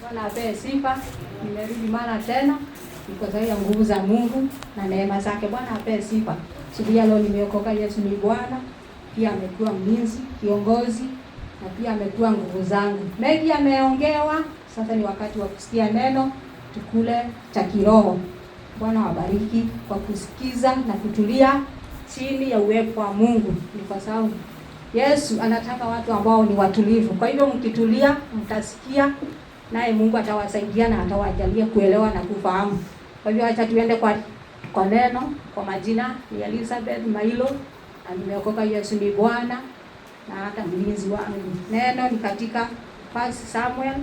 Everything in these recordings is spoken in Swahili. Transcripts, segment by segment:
Bwana apewe sifa. Nimerudi mara tena kwa sababu ya nguvu za Mungu na neema zake. Bwana apewe sifa. Siku ya leo nimeokoka. Yesu ni Bwana. Pia amekuwa mlinzi, kiongozi na pia amekuwa nguvu zangu. Mengi yameongewa, sasa ni wakati wa kusikia neno, tukule cha kiroho. Bwana wabariki kwa kusikiza na kutulia chini ya uwepo wa Mungu. Ni kwa sababu Yesu anataka watu ambao ni watulivu. Kwa hivyo mkitulia mtasikia, naye Mungu atawasaidia na atawajalia kuelewa na kufahamu. Kwa hivyo acha tuende kwa neno. Kwa majina ni Elizabeth Mailo na nimeokoka. Yesu ni Bwana na hata mlinzi wangu. Neno ni katika 1 Samuel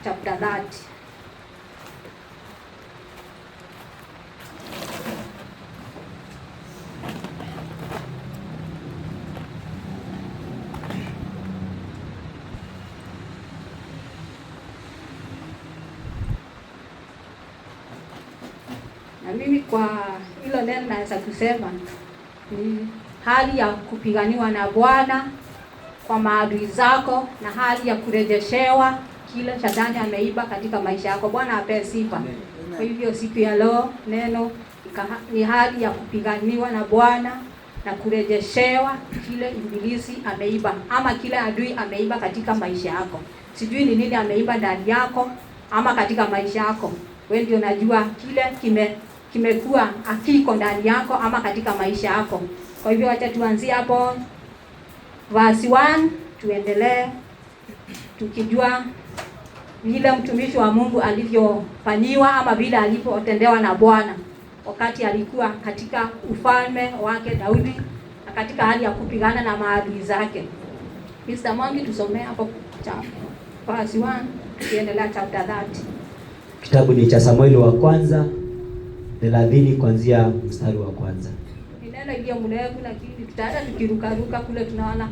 chapter 30. Na mimi kwa hilo neno naweza kusema ni hali ya kupiganiwa na Bwana kwa maadui zako na hali ya kurejeshewa kile shetani ameiba katika maisha yako. Bwana apewe sifa. Kwa hivyo siku ya leo neno ni hali ya kupiganiwa na Bwana na kurejeshewa kile ibilisi ameiba ama kile adui ameiba katika maisha yako. Sijui ni nini ameiba ndani yako ama katika maisha yako. Wewe ndio unajua kile kimekuwa akiko ndani yako ama katika maisha yako. Kwa hivyo acha tuanzie hapo verse 1 tuendelee tukijua vile mtumishi wa Mungu alivyofanyiwa ama vile alivyotendewa na Bwana wakati alikuwa katika ufalme wake Daudi na katika hali ya kupigana na maadui zake. Mr. Mwangi tusomea hapo verse 1 tuendelea chapter 30. Kitabu ni cha Samueli wa kwanza 30 kuanzia mstari wa kwanza. Ni neno iliyo mrefu lakini tutaanza tukirukaruka kule tunaona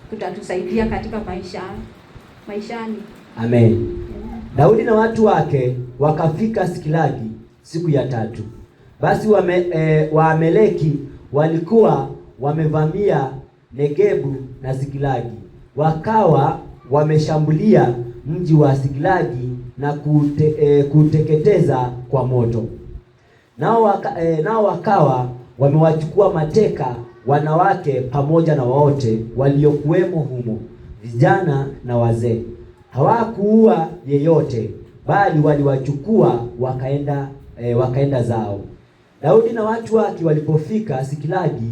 kutatusaidia katika maishani. Amen. Daudi na watu wake wakafika Siklagi siku ya 3. Basi Waameleki walikuwa wamevamia Negebu na Siklagi. Wakawa wameshambulia mji wa Siklagi na kuteketeza kwa moto. Nao wakawa wamewachukua mateka wanawake pamoja na wote waliokuwemo humo, vijana na wazee. Hawakuua yeyote, bali waliwachukua wakaenda zao. Daudi na watu wake walipofika Siklagi,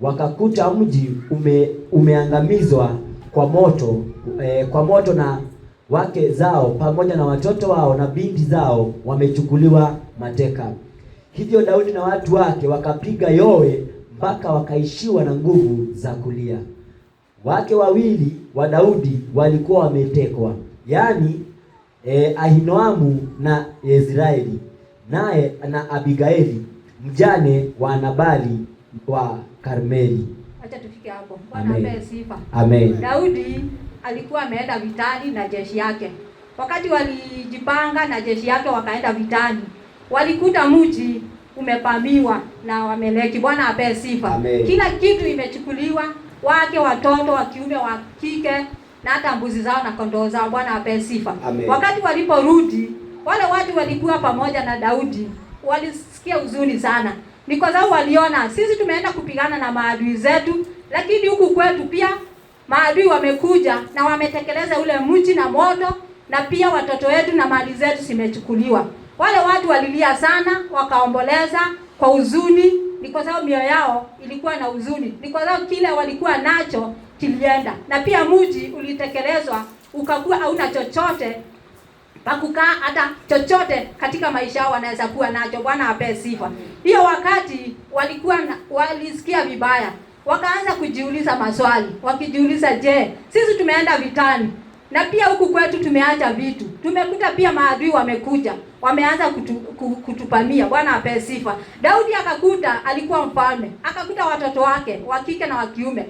wakakuta mji umeangamizwa kwa moto na wake zao pamoja na watoto wao na binti zao wamechukuliwa mateka. Hivyo Daudi na watu wake wakapiga yowe mpaka wakaishiwa na nguvu za kulia. Wake wawili wa Daudi walikuwa wametekwa, yaani Ahinoamu na Yezreeli, naye na Abigaili mjane wa Nabali wa Karmeli. Acha tufike hapo. Bwana apewe sifa. Amen. Daudi alikuwa ameenda vitani na jeshi yake. Wakati walijipanga na jeshi yake wakaenda vitani, walikuta mji umepamiwa na Waameleki. Bwana apewe sifa. Amen. Kila kitu imechukuliwa, wake, watoto wa kiume, wa kike na hata mbuzi zao na kondoo zao. Bwana apewe sifa. Amen. Wakati waliporudi, wale watu walikuwa pamoja na Daudi walisikia huzuni sana. Ni kwa sababu waliona sisi tumeenda kupigana na maadui zetu, lakini huku kwetu pia maadui wamekuja na wametekeleza ule mji na moto, na pia watoto wetu na mali zetu zimechukuliwa. Wale watu walilia sana, wakaomboleza kwa huzuni. Ni kwa sababu mioyo yao ilikuwa na huzuni. Ni kwa sababu kile walikuwa nacho kilienda, na pia mji ulitekelezwa ukakuwa hauna chochote pakukaa, hata chochote katika maisha yao wanaweza kuwa nacho. Bwana apewe sifa. Hiyo wakati walisikia vibaya, wakaanza kujiuliza maswali, wakijiuliza, je, sisi tumeenda vitani na pia huku kwetu tumeacha vitu, tumekuta pia maadui wamekuja, wameanza kutupamia. Bwana apewe sifa. Daudi akakuta, alikuwa mfalme, akakuta watoto wake wa kike na wa kiume,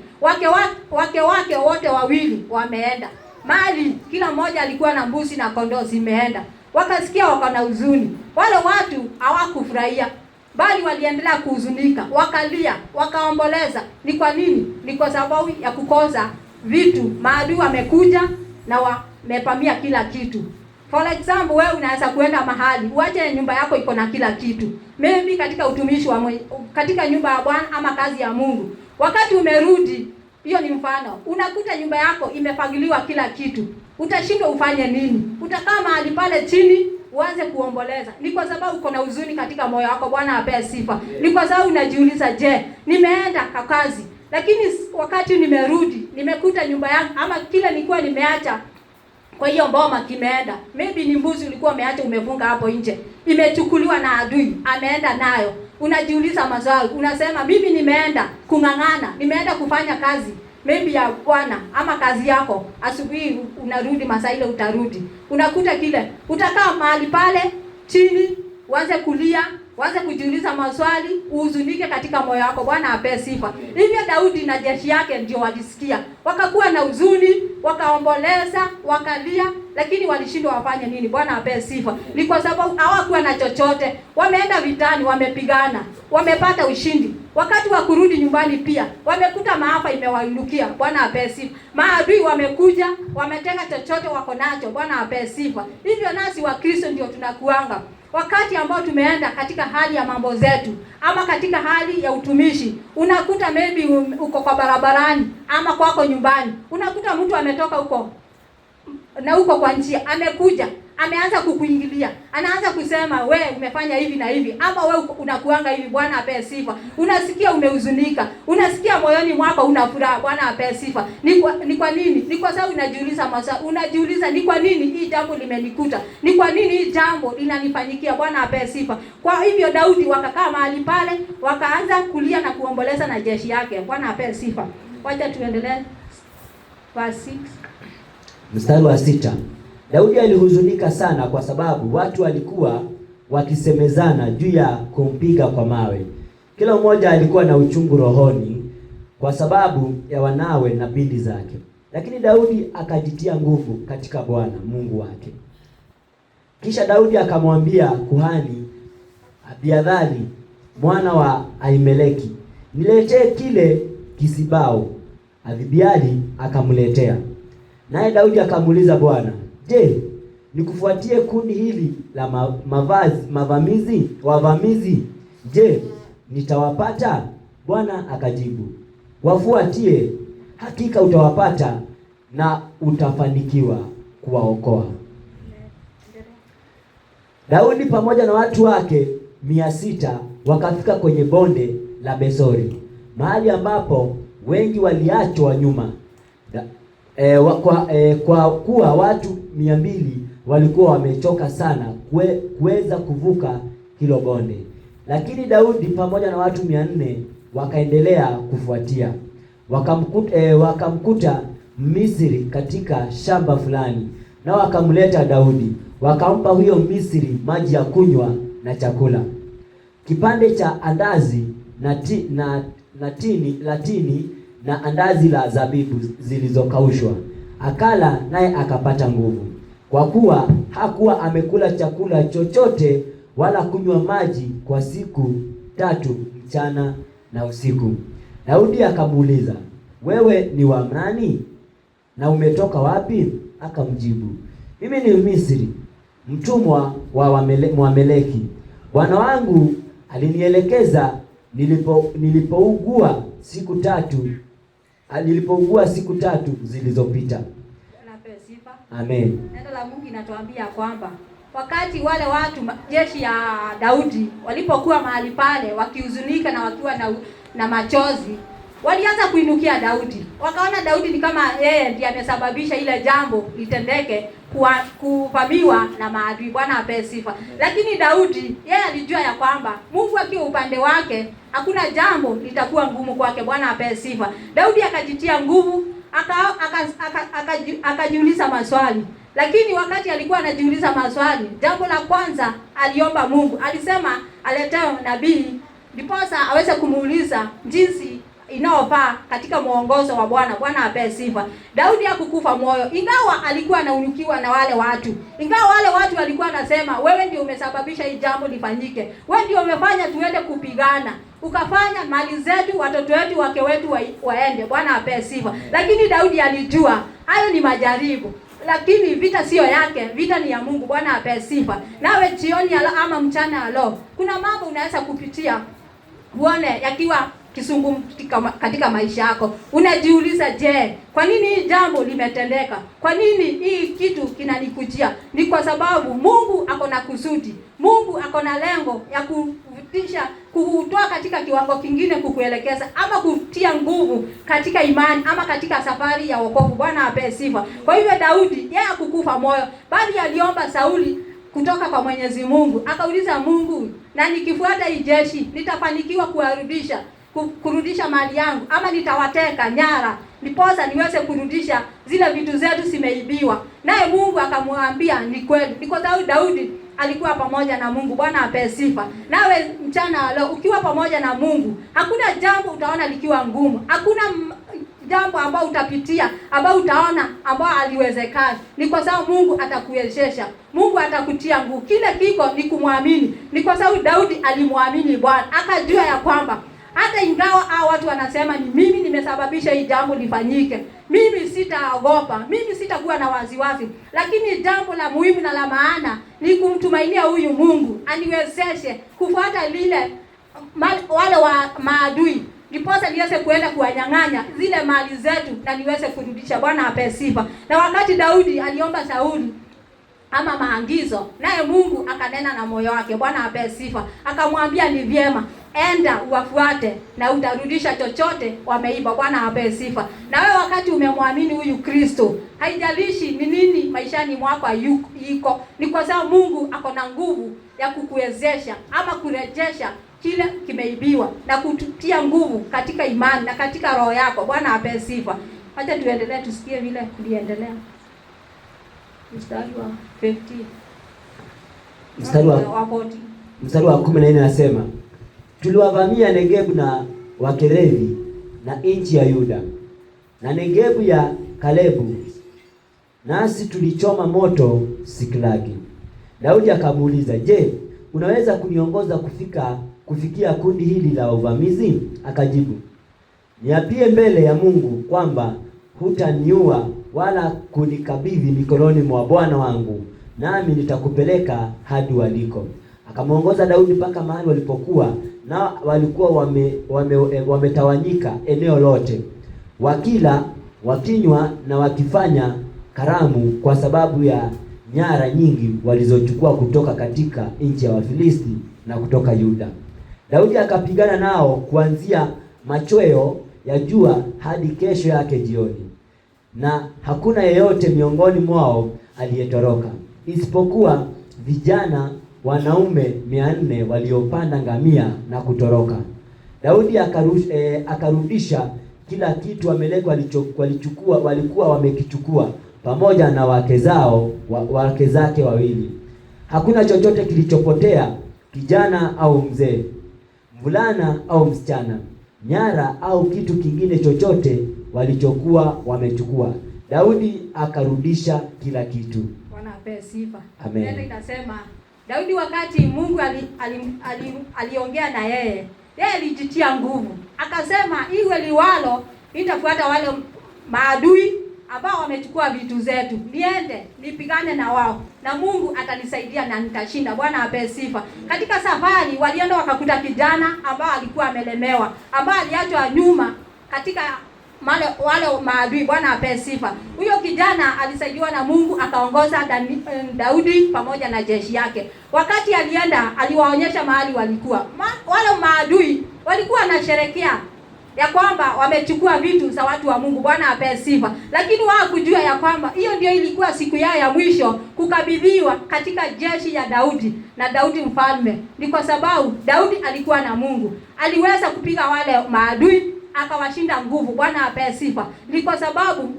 wake wote wawili wameenda. Mali kila mmoja alikuwa na mbuzi na kondoo zimeenda. Wakasikia wako na huzuni. Wale watu hawakufurahia. bali waliendelea kuhuzunika, wakalia, wakaomboleza. Ni kwa nini? Ni kwa sababu ya kukosa vitu. Maadui wamekuja na wamepamia kila kitu. For example, wewe unaweza kuenda mahali uache nyumba yako iko na kila kitu, maybe katika utumishi wa katika nyumba ya Bwana ama kazi ya Mungu. Wakati umerudi, hiyo ni mfano, unakuta nyumba yako imefagiliwa kila kitu. Utashindwa ufanye nini? Utakaa mahali pale chini uanze kuomboleza. Ni kwa sababu uko na huzuni katika moyo wako. Bwana ape sifa. Ni kwa sababu unajiuliza, je, nimeenda kwa kazi, lakini wakati nimerudi nimekuta nyumba yangu ama kile nilikuwa nimeacha kwa hiyo mboma kimeenda. Maybe ni mbuzi ulikuwa umeacha umefunga hapo nje, imechukuliwa na adui, ameenda nayo. Unajiuliza maswali, unasema mimi nimeenda kung'ang'ana, nimeenda kufanya kazi maybe ya Bwana ama kazi yako. Asubuhi unarudi, masaa ile utarudi, unakuta kile, utakaa mahali pale chini, uanze kulia, uanze kujiuliza maswali, uhuzunike katika moyo wako. Bwana ape sifa. Hivyo Daudi na jeshi yake ndio walisikia, wakakuwa na huzuni, wakaomboleza, wakalia, lakini walishindwa wafanye nini? Bwana ape sifa. Ni kwa sababu hawakuwa na chochote. Wameenda vitani, wamepigana, wamepata ushindi. Wakati wa kurudi nyumbani pia wamekuta maafa imewainukia. Bwana ape sifa. Maadui wamekuja, wameteka chochote wako nacho. Bwana ape sifa. Hivyo nasi wa Kristo ndio tunakuanga wakati ambao tumeenda katika hali ya mambo zetu ama katika hali ya utumishi. Unakuta maybe uko kwa barabarani ama kwako nyumbani, unakuta mtu ametoka huko na huko kwa njia, amekuja, ameanza kukuingilia, anaanza kusema we umefanya hivi na hivi, ama we unakuanga hivi. Bwana ape sifa. Unasikia umehuzunika, unasikia moyoni mwako una furaha. Bwana ape sifa. Ni kwa nini? Ni kwa sababu unajiuliza maswali, unajiuliza ni kwa nini hii jambo limenikuta, ni kwa nini hii jambo linanifanyikia. Bwana ape sifa. Kwa hivyo Daudi wakakaa mahali pale, wakaanza kulia na kuomboleza na jeshi yake. Bwana ape sifa. Wacha tuendelee verse 6. Mstari wa 6. Daudi alihuzunika sana kwa sababu watu walikuwa wakisemezana juu ya kumpiga kwa mawe. Kila mmoja alikuwa na uchungu rohoni kwa sababu ya wanawe na binti zake. Lakini Daudi akajitia nguvu katika Bwana Mungu wake. Kisha Daudi akamwambia kuhani Abiathari mwana wa Ahimeleki, niletee kile kisibao. Abiathari akamletea. Naye Daudi akamuuliza Bwana, je, nikufuatie kundi hili la wavamizi? Je, nitawapata? Bwana akajibu, wafuatie, hakika utawapata na utafanikiwa kuwaokoa. Daudi pamoja na watu wake 600 wakafika kwenye bonde la Besori, mahali ambapo wengi waliachwa nyuma. Kwa kuwa watu 200 walikuwa wamechoka sana kuweza kuvuka hilo bonde. Lakini Daudi pamoja na watu 400 wakaendelea kufuatia. Wakamkuta Misri katika shamba fulani, na wakamleta Daudi. Wakampa huyo Misri maji ya kunywa na chakula, kipande cha andazi na tini na andazi la zabibu zilizokaushwa. Akala naye akapata nguvu, kwa kuwa hakuwa amekula chakula chochote wala kunywa maji kwa siku 3 mchana na usiku. Daudi akamuuliza, wewe ni wa nani na umetoka wapi? Akamjibu, mimi ni Misri, mtumwa wa Mwameleki. Bwana wangu alinielekeza nilipougua siku tatu zilizopita. Amen. Neno la Mungu inatuambia kwamba wakati wale watu jeshi ya Daudi walipokuwa mahali pale wakihuzunika na wakiwa na machozi, walianza kuinukia Daudi. Wakaona Daudi ni kama yeye ndiye amesababisha ile jambo litendeke, kuvamiwa na maadui. Bwana ape sifa. Lakini Daudi yeye alijua ya kwamba Mungu akiwa upande wake hakuna jambo litakuwa ngumu kwake. Bwana ape sifa. Daudi akajitia nguvu, akajiuliza maswali. Lakini wakati alikuwa anajiuliza maswali, jambo la kwanza aliomba Mungu. Alisema aletewe nabii ndiposa aweze kumuuliza jinsi inaofaa katika mwongozo wa Bwana. Bwana ape sifa. Daudi hakukufa moyo, ingawa alikuwa anaunukiwa na wale watu. Ingawa wale watu walikuwa wanasema, wewe ndio umesababisha hii jambo lifanyike. Wewe ndio umefanya tuende kupigana. Ukafanya mali zetu, watoto wetu, wake wetu waende. Bwana ape sifa. Lakini Daudi alijua hayo ni majaribu. Lakini vita sio yake, vita ni ya Mungu. Bwana ape sifa. Nawe jioni ama mchana leo, kuna mambo unaweza kupitia uone yakiwa kisungu katika maisha yako. Unajiuliza, je, kwa nini hii jambo limetendeka? Kwa nini hii kitu kinanikujia? Ni kwa sababu Mungu ako na kusudi. Mungu ako na lengo ya kuvutisha, kukutoa katika kiwango kingine, kukuelekeza ama kutia nguvu katika imani ama katika safari ya wokovu. Bwana ape sifa. Kwa hivyo Daudi yeye hakukufa moyo, bali aliomba Sauli kutoka kwa Mwenyezi Mungu. Akauliza Mungu, na nikifuata hii jeshi nitafanikiwa kurudisha mali yangu, ama nitawateka nyara niposa niweze kurudisha zile vitu zetu zimeibiwa? Naye Mungu akamwambia ni kweli. Ni kwa sababu Daudi alikuwa pamoja na Mungu. Bwana ape sifa. Nawe mchana leo ukiwa pamoja na Mungu, hakuna jambo utaona likiwa ngumu. Hakuna jambo ambao utapitia ambao utaona ambao aliwezekana. Ni kwa sababu Mungu atakuwezesha. Mungu atakutia nguvu. Kile kiko ni kumwamini. Ni kwa sababu Daudi alimwamini Bwana. Akajua ya kwamba hata ingawa hao watu wanasema ni mimi nimesababisha hii jambo lifanyike, mimi sitaogopa, mimi sitakuwa na wasiwasi. Lakini jambo la muhimu na la maana ni kumtumainia huyu Mungu aniwezeshe kufuata lile wale wa maadui, ndiposa niweze kuenda kuwanyang'anya zile mali zetu na niweze kurudisha. Bwana ape sifa. Na wakati Daudi aliomba Sauli ama maagizo, naye Mungu akanena na moyo wake. Bwana ape sifa. Akamwambia ni vyema, enda uwafuate na utarudisha chochote wameiba. Bwana ape sifa. Na wewe wakati umemwamini huyu Kristo, haijalishi ni nini maishani mwako iko, ni kwa sababu Mungu ako na nguvu ya kukuwezesha ama kurejesha kile kimeibiwa na kututia nguvu katika imani na katika roho yako. Bwana ape sifa. Acha tuendelee tusikie vile kuliendelea. Mstari wa 50. Mstari wa 14 nasema, tuliwavamia Negebu na Wakerethi na nchi ya Yuda na Negebu ya Kalebu, nasi tulichoma moto Siklagi. Daudi akamuuliza, je, unaweza kuniongoza kufikia kundi hili la uvamizi? Akajibu, niapie mbele ya Mungu kwamba hutaniua wala kunikabidhi mikononi mwa bwana wangu, nami nitakupeleka hadi waliko. Akamuongoza Daudi mpaka mahali walipokuwa, na walikuwa wametawanyika eneo lote, wakila, wakinywa na wakifanya karamu kwa sababu ya nyara nyingi walizochukua kutoka katika nchi ya Wafilisti na kutoka Yuda. Daudi akapigana nao kuanzia machweo ya jua hadi kesho yake jioni, na hakuna yeyote miongoni mwao aliyetoroka, isipokuwa vijana wanaume 400 waliopanda ngamia na kutoroka. Daudi akarudisha kila kitu Amaleki walikuwa wamekichukua, pamoja na wake zake wawili. Hakuna chochote kilichopotea, kijana au mzee, mvulana au msichana, nyara au kitu kingine chochote walichokuwa wamechukua. Daudi akarudisha kila kitu. Bwana ape sifa. Amen. Neno inasema Daudi wakati Mungu aliongea na yeye alijitia nguvu. Akasema iwe liwalo, nitafuata wale maadui ambao wamechukua vitu zetu. Niende nipigane na wao na Mungu atanisaidia na nitashinda. Bwana ape sifa. Katika safari walienda wakakuta kijana ambao alikuwa amelemewa, ambao aliachwa nyuma katika wale maadui. Bwana ape sifa. Huyo kijana alisaidiwa na Mungu, akaongoza Daudi pamoja na jeshi yake. Wakati alienda aliwaonyesha mahali walikuwa. Wale maadui walikuwa wanasherekea ya kwamba wamechukua vitu za watu wa Mungu. Bwana ape sifa. Lakini wao kujua ya kwamba hiyo ndio ilikuwa siku yao ya mwisho kukabidhiwa katika jeshi ya Daudi na Daudi mfalme. Ni kwa sababu Daudi alikuwa na Mungu, aliweza kupiga wale maadui akawashinda nguvu. Bwana ape sifa. Ni kwa sababu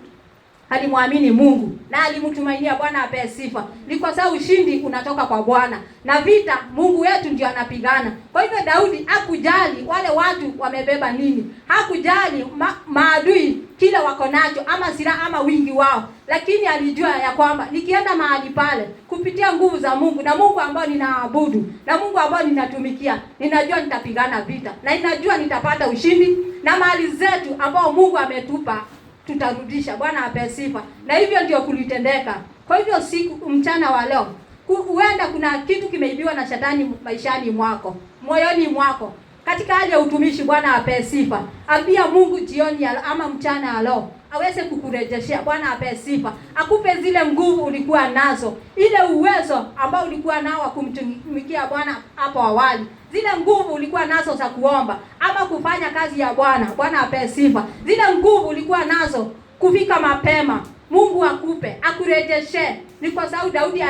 alimwamini Mungu na alimtumainia. Bwana apewe sifa. Ni kwa sababu ushindi unatoka kwa Bwana, na vita Mungu wetu ndio anapigana. Kwa hivyo Daudi hakujali wale watu wamebeba nini, hakujali maadui kile wako nacho ama silaha ama wingi wao, lakini alijua ya kwamba nikienda mahali pale kupitia nguvu za Mungu na Mungu ambao ninaabudu na Mungu ambao ninatumikia, ninajua nitapigana vita na ninajua nitapata ushindi, na mali zetu ambao Mungu ametupa tutarudisha. Bwana apewe sifa. Na hivyo ndio kulitendeka. Kwa hivyo siku mchana wa leo huenda kuna kitu kimeibiwa na shetani maishani mwako, moyoni mwako, katika hali ya utumishi. Bwana apewe sifa. Ambia Mungu jioni ama mchana wa leo aweze kukurejeshea. Bwana apewe sifa. Akupe zile nguvu ulikuwa nazo, ile uwezo ambao ulikuwa nao wa kumtumikia Bwana hapo awali, zile nguvu ulikuwa nazo za kuomba ama kufanya kazi ya Bwana. Bwana apewe sifa. Zile nguvu ulikuwa nazo kufika mapema, Mungu akupe, akurejeshe. Ni kwa sababu Daudi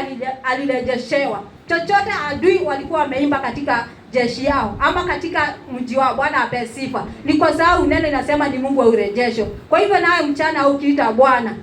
alirejeshewa. Chochote adui walikuwa wameimba katika jeshi yao ama katika mji wao, Bwana apewe sifa, ni kwa sababu neno linasema ni Mungu wa urejesho. Kwa hivyo nawe mchana ukiita Bwana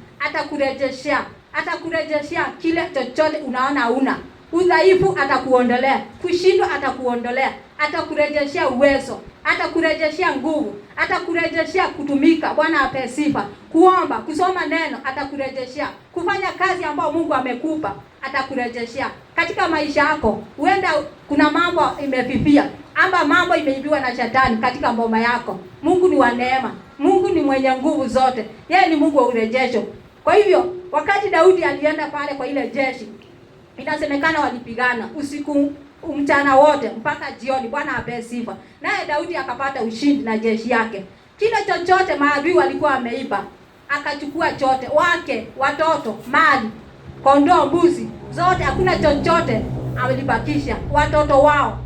atakurejeshea kile chochote unaona hauna. Udhaifu atakuondolea, kushindwa atakuondolea, atakurejeshea uwezo, atakurejeshea nguvu, atakurejeshea kutumika. Bwana apewe sifa. Kuomba, kusoma neno atakurejeshea, kufanya kazi ambayo Mungu amekupa atakurejeshea. Katika maisha yako huenda kuna mambo imefifia ama mambo imeibiwa na shetani katika mboma yako. Mungu ni wa neema, Mungu ni mwenye nguvu zote, yeye ni Mungu wa urejesho. Kwa hivyo wakati Daudi alienda pale kwa ile jeshi, inasemekana walipigana usiku mchana wote mpaka jioni. Bwana apewe sifa. Naye Daudi akapata ushindi na jeshi yake. Kile chochote maadui walikuwa wameiba akachukua chote, wake, watoto, mali, kondoo, mbuzi zote, hakuna chochote alibakisha. Watoto wao,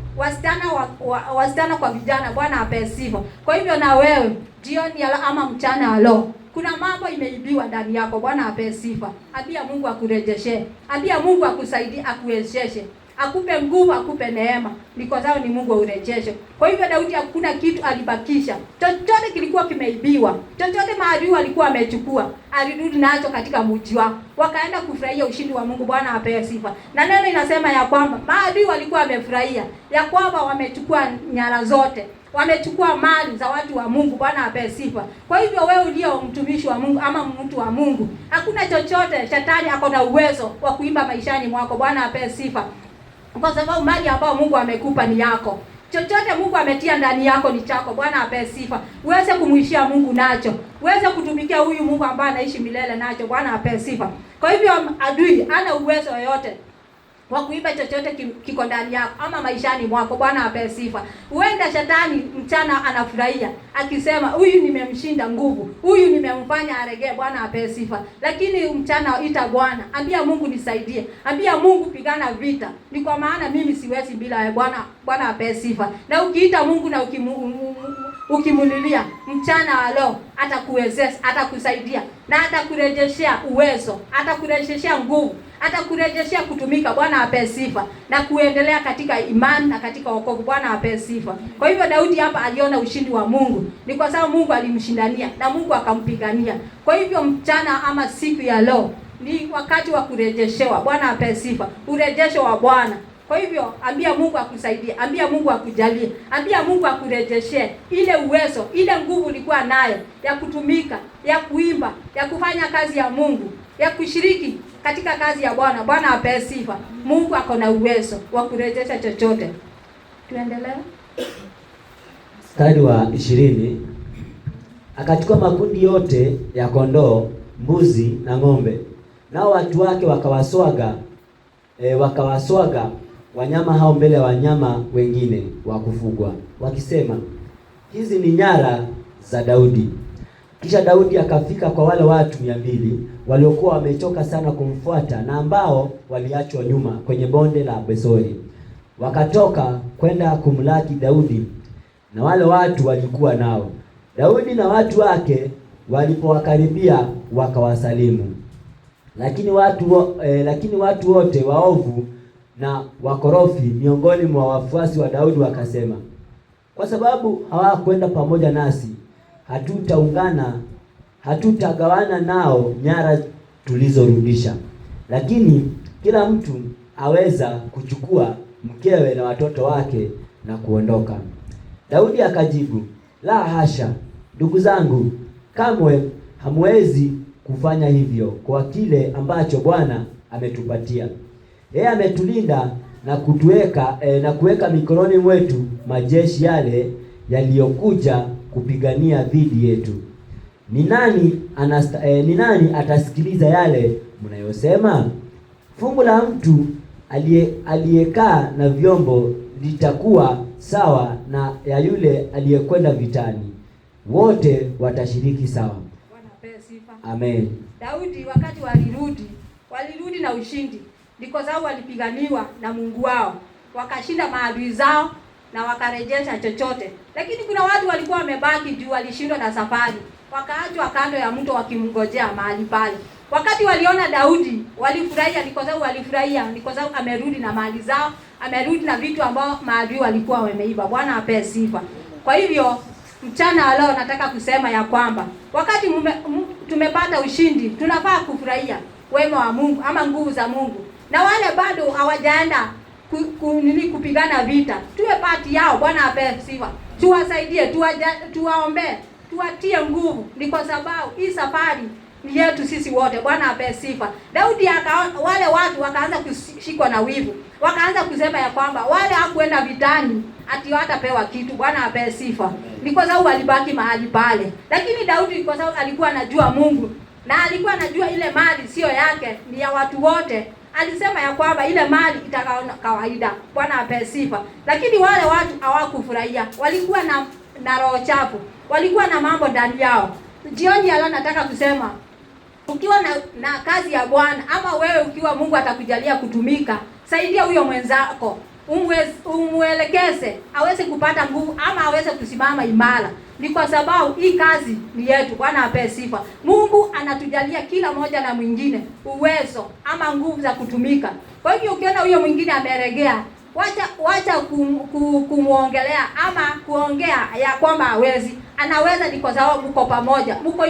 wasichana kwa vijana. Bwana apewe sifa. Kwa hivyo na wewe jioni ama mchana wa leo kuna mambo imeibiwa ndani yako. Bwana apewe sifa. Ambia Mungu akurejeshe, ambia Mungu akusaidie, akuwezeshe, akupe nguvu, akupe neema, ni kwa sababu ni Mungu wa urejesho. Kwa hivyo Daudi hakuna kitu alibakisha. Chochote kilikuwa kimeibiwa, chochote maadui walikuwa wamechukua, alirudi nacho katika mji wao, wakaenda kufurahia ushindi wa Mungu. Bwana apewe sifa. Na neno inasema ya kwamba maadui walikuwa wamefurahia ya kwamba wamechukua nyara zote, wamechukua mali za watu wa Mungu. Bwana apewe sifa. Kwa hivyo wewe ulio mtumishi wa Mungu ama mtu wa Mungu, hakuna chochote shetani ako na uwezo wa kuimba maishani mwako. Bwana apewe sifa. Kwa sababu mali ambayo Mungu amekupa ni yako. Chochote Mungu ametia ndani yako ni chako. Bwana apewe sifa. Uweze kumuishia Mungu nacho, uweze kutumikia huyu Mungu ambaye anaishi milele nacho. Bwana apewe sifa. Kwa hivyo adui hana uwezo yoyote wa kuiba chochote kiko ndani yako ama maishani mwako. Bwana apewe sifa. Huenda shetani mchana anafurahia akisema huyu nimemshinda nguvu, huyu nimemfanya aregee. Bwana apewe sifa. Lakini mchana ita Bwana, ambia Mungu nisaidie, ambia Mungu pigana vita, ni kwa maana mimi siwezi bila wewe. Bwana apewe sifa. Na ukiita Mungu na ukimulilia mchana wa leo, atakuwezesha, atakusaidia na atakurejeshea uwezo, atakurejeshea nguvu, atakurejeshea kutumika. Bwana apewe sifa. Na kuendelea katika imani na katika wokovu. Bwana apewe sifa. Kwa hivyo Daudi hapa aliona ushindi wa Mungu, ni kwa sababu Mungu alimshindania na Mungu akampigania. Kwa hivyo mchana ama siku ya leo ni wakati wa kurejeshewa. Bwana apewe sifa. Urejesho wa Bwana. Kwa hivyo ambia Mungu akusaidie, ambia Mungu akujalie, ambia Mungu akurejeshe ile uwezo, ile nguvu ulikuwa nayo ya kutumika, ya kuimba, ya kufanya kazi ya Mungu, ya kushiriki katika kazi ya Bwana. Bwana apewe sifa. Mungu ako na uwezo wa kurejesha chochote. Tuendelee. Mstari wa 20. Akachukua makundi yote ya kondoo, mbuzi na ng'ombe, nao watu wake wakawaswaga wanyama hao mbele ya wanyama wengine wa kufugwa, wakisema, hizi ni nyara za Daudi. Kisha Daudi akafika kwa wale watu 200 waliokuwa wamechoka sana kumfuata na ambao waliachwa nyuma kwenye bonde la Besori. Wakatoka kwenda kumlaki Daudi na wale watu walikuwa nao. Daudi na watu wake walipowakaribia wakawasalimu. Lakini watu wote waovu na wakorofi miongoni mwa wafuasi wa Daudi wakasema, kwa sababu hawakwenda pamoja nasi, hatutagawana nao nyara tulizorudisha, lakini kila mtu aweza kuchukua mkewe na watoto wake na kuondoka. Daudi akajibu, la hasha, ndugu zangu, kamwe hamwezi kufanya hivyo kwa kile ambacho Bwana ametupatia. Yeye ametulinda na kuweka mikononi mwetu majeshi yale yaliyokuja kupigania dhidi yetu. Ni nani atasikiliza yale mnayosema? Fungu la mtu aliyekaa na vyombo litakuwa sawa na ya yule aliyekwenda vitani. Wote watashiriki sawa. Bwana apewe sifa. Amen. Daudi wakati walirudi na ushindi, ndiko sababu walipiganiwa na Mungu wao, wakashinda maadui zao na wakarejesha chochote. Lakini kuna watu walikuwa wamebaki juu walishindwa na safari, wakaachwa kando ya mto wakimngojea mahali pale. Wakati waliona Daudi walifurahia, ndiko sababu amerudi na mali zao, amerudi na vitu ambao maadui walikuwa wameiba. Bwana apewe sifa. Kwa hivyo mchana wa leo nataka kusema ya kwamba wakati tumepata ushindi, tunafaa kufurahia wema wa Mungu ama nguvu za Mungu. Na wale bado hawajaenda kupigana vita, tuwe pati yao. Bwana apewe sifa. Tuwasaidie, tuwaombee, tuwatie nguvu, ni kwa sababu hii safari ni yetu sisi wote. Bwana apewe sifa. Daudi wale watu wakaanza kushikwa na wivu, wakaanza kusema ya kwamba wale hakuenda vitani ati hatapewa kitu. Bwana apewe sifa. Ni kwa sababu walibaki mahali pale. Lakini Daudi kwa sababu alikuwa anajua Mungu na alikuwa anajua ile mali sio yake, ni ya watu wote, alisema ya kwamba ile mali itakuwa kawaida. Bwana apewe sifa. Lakini wale watu hawakufurahia, walikuwa na roho chafu, walikuwa na mambo ndani yao. Jioni ya leo nataka kusema, ukiwa na kazi ya Bwana ama wewe ukiwa Mungu atakujalia kutumika, saidia huyo mwenzako, umuelekeze aweze kupata nguvu ama aweze kusimama imara. Ni kwa sababu hii kazi ni yetu. Bwana apewe sifa. Mungu anatujalia kila moja na mwingine uwezo ama nguvu za kutumika. Kwa hivyo ukiona huyo mwingine ameregea, wacha kumuongelea ama kuongea ya kwamba hawezi. Anaweza, ni kwa sababu mko pamoja, mko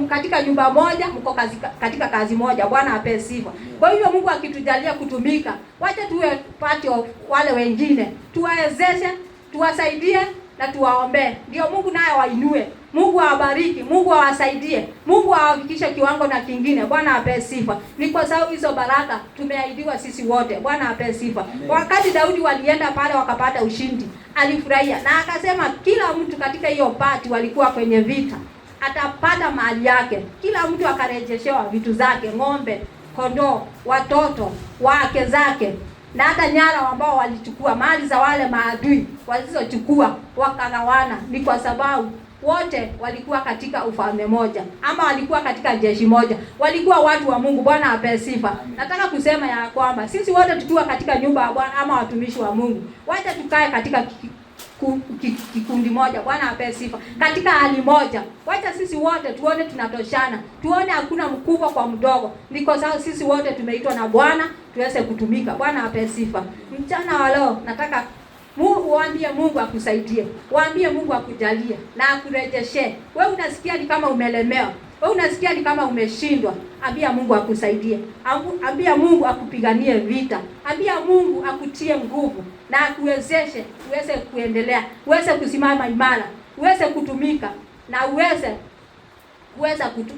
katika nyumba moja, mko katika kazi moja. Bwana apewe sifa. Kwa hivyo Mungu akitujalia kutumika, wacha tuwe pati wale wengine, tuwawezeshe, tuwasaidie na tuwaombee, ndio Mungu naye wainue, Mungu awabariki, Mungu awasaidie, Mungu awafikishe kiwango na kingine. Bwana apewe sifa. Ni kwa sababu hizo baraka tumeahidiwa sisi wote. Bwana apewe sifa. Wakati Daudi walienda pale wakapata ushindi, alifurahia na akasema kila mtu katika hiyo pati walikuwa kwenye vita atapata mali yake. Kila mtu akarejeshewa vitu zake, ng'ombe, kondoo, watoto, wake zake, na hata nyara ambao walichukua mali za wale maadui walizochukua wakagawana. Ni kwa sababu wote walikuwa katika ufalme moja ama walikuwa katika jeshi moja, walikuwa watu wa Mungu. Bwana apewe sifa. Nataka kusema ya kwamba sisi wote tukiwa katika nyumba ya Bwana ama watumishi wa Mungu, wacha tukae katika kikundi moja. Bwana apewe sifa. Katika hali moja, wacha sisi wote tuone tunatoshana, tuone hakuna mkubwa kwa mdogo. Ni kwa sababu sisi wote tumeitwa na Bwana tuweze kutumika. Bwana apewe sifa. Mchana wa leo nataka waambie Mungu akusaidie, waambie Mungu akujalie na akurejeshe. Wewe unasikia ni kama umelemewa, wewe unasikia ni kama umeshindwa, ambia Mungu akusaidie, ambia Mungu akupiganie vita, ambia Mungu akutie nguvu na akuwezeshe uweze kuendelea, uweze kusimama imara, uweze kutumika na uweze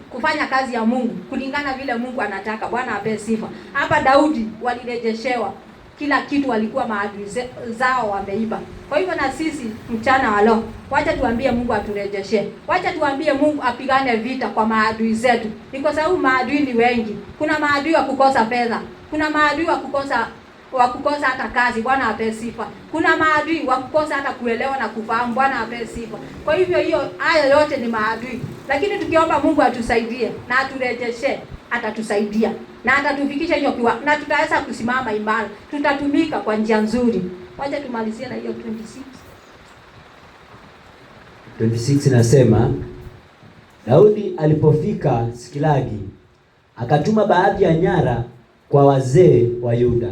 kufanya kazi ya Mungu kulingana vile Mungu anataka. Bwana apewe sifa. Hapa Daudi walirejeshewa kila kitu, walikuwa maadui zao wameiba. Kwa hivyo na sisi mchana wa leo, wacha tuambie Mungu aturejeshe, wacha tuambie Mungu apigane vita kwa maadui zetu. Ni kwa sababu maadui ni wengi. Kuna maadui wa kukosa fedha, kuna maadui wa kukosa hata kazi. Bwana apewe sifa. Kuna maadui wa kukosa hata kuelewa na kufahamu. Bwana apewe sifa. Kwa hivyo hayo yote ni maadui, lakini tukiomba Mungu atusaidie na aturejeshe, atatusaidia na atatufikisha hiyo kiwango na tutaweza kusimama imara, tutatumika kwa njia nzuri. Wacha tumalizie na hiyo 26 nasema, Daudi alipofika Sikilagi akatuma baadhi ya nyara kwa wazee wa Yuda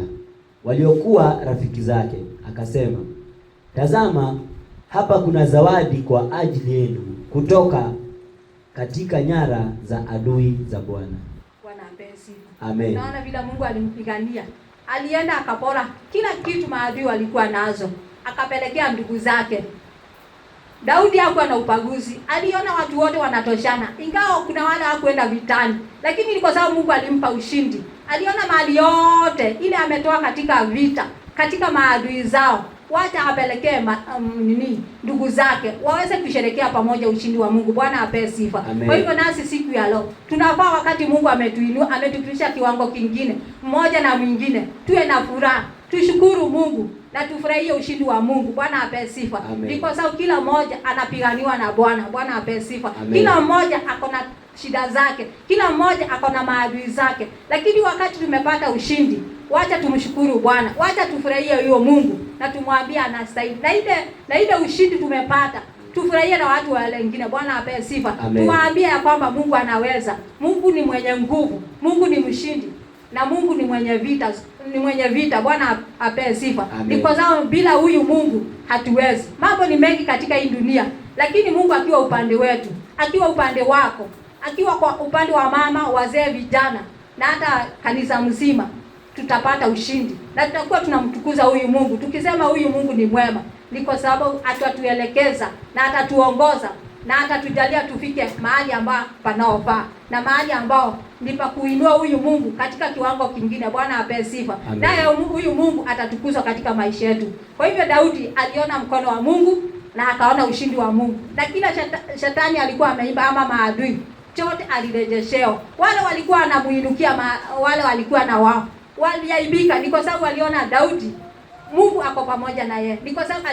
waliokuwa rafiki zake, akasema, tazama, hapa kuna zawadi kwa ajili yenu kutoka katika nyara za adui za Bwana. Bwana apewe sifa. Amen. Naona vile Mungu alimpigania. Alienda akapora kila kitu maadui walikuwa nazo, akapelekea ndugu zake. Daudi hakuwa na ubaguzi. Aliona watu wote wanatoshana. Ingawa kuna wale hawakwenda vitani, lakini ni kwa sababu Mungu alimpa ushindi. Aliona mali yote ile ametoa katika vita, katika maadui zao, wacha apelekee ndugu zake waweze kusherehekea pamoja ushindi wa Mungu. Bwana apewe sifa. Kwa hivyo nasi siku ya leo tunafaa, wakati Mungu ametuinua, ametufikisha kiwango kingine, mmoja na mwingine, tuwe na furaha, tushukuru Mungu na tufurahie ushindi wa Mungu. Bwana apewe sifa. Ni kwa sababu kila mmoja anapiganiwa na Bwana. Bwana apewe sifa. Kila mmoja ako na shida zake, kila mmoja ako na maadui zake, lakini wakati tumepata ushindi, wacha tumshukuru Bwana, wacha tufurahie huyo Mungu na tumwambie anastahili. Na ile ushindi tumepata, tufurahie na watu wale wengine. Bwana apewe sifa. Tuwaambie ya kwamba Mungu anaweza. Mungu ni mwenye nguvu, Mungu ni mshindi, na Mungu ni mwenye vita, ni mwenye vita. Bwana apewe sifa. Ni kwa sababu bila huyu Mungu hatuwezi. Mambo ni mengi katika hii dunia, lakini Mungu akiwa upande wetu, akiwa upande wako, akiwa kwa upande wa mama, wazee, vijana na hata kanisa mzima, tutapata ushindi na tutakuwa tunamtukuza huyu Mungu. Tukisema huyu Mungu ni mwema, ni kwa sababu atatuelekeza na atatuongoza na atatujalia tufike mahali ambao panaofaa na mahali ambao ni pa kuinua huyu Mungu katika kiwango kingine. Bwana apewe sifa. Naye huyu Mungu atatukuzwa katika maisha yetu. Kwa hivyo Daudi aliona mkono wa Mungu na akaona ushindi wa Mungu, na kila shetani alikuwa ameiba ama maadui, chote alirejeshewa. Wale walikuwa wanamuinukia, wale walikuwa na wao waliaibika, ni kwa sababu waliona Daudi Mungu ako pamoja na yeye. Ni kwa sababu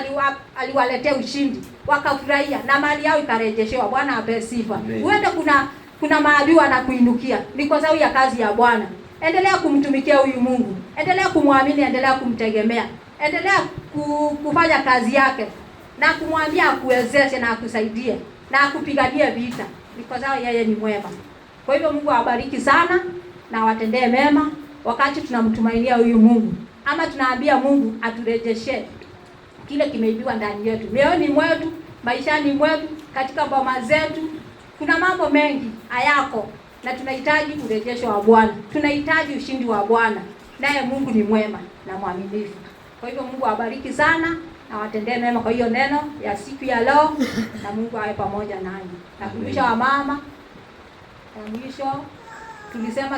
aliwaletea ushindi, wakafurahia na mali yao ikarejeshewa. Bwana apewe sifa. Uende kuna maadui wanakuinukia, ni kwa sababu ya kazi ya Bwana. Endelea kumtumikia huyu Mungu, endelea kumwamini, endelea kumtegemea, endelea kufanya kazi yake na kumwambia akuwezeshe na akusaidie na akupiganie vita, ni kwa sababu yeye ni mwema. Kwa hivyo Mungu awabariki sana na watendee mema wakati tunamtumainia huyu Mungu, ama tunaambia Mungu aturejeshe kile kimeibiwa ndani yetu, mioyoni mwetu, maishani mwetu, katika boma zetu. Kuna mambo mengi hayako na tunahitaji urejesho wa Bwana. Tunahitaji ushindi wa Bwana. Naye Mungu ni mwema na mwaminifu. Kwa hivyo Mungu awabariki sana na watendee mema kwa hiyo neno ya siku ya leo, na Mungu awe pamoja nanyi. Na kumbusha wa mama, na mwisho tulisema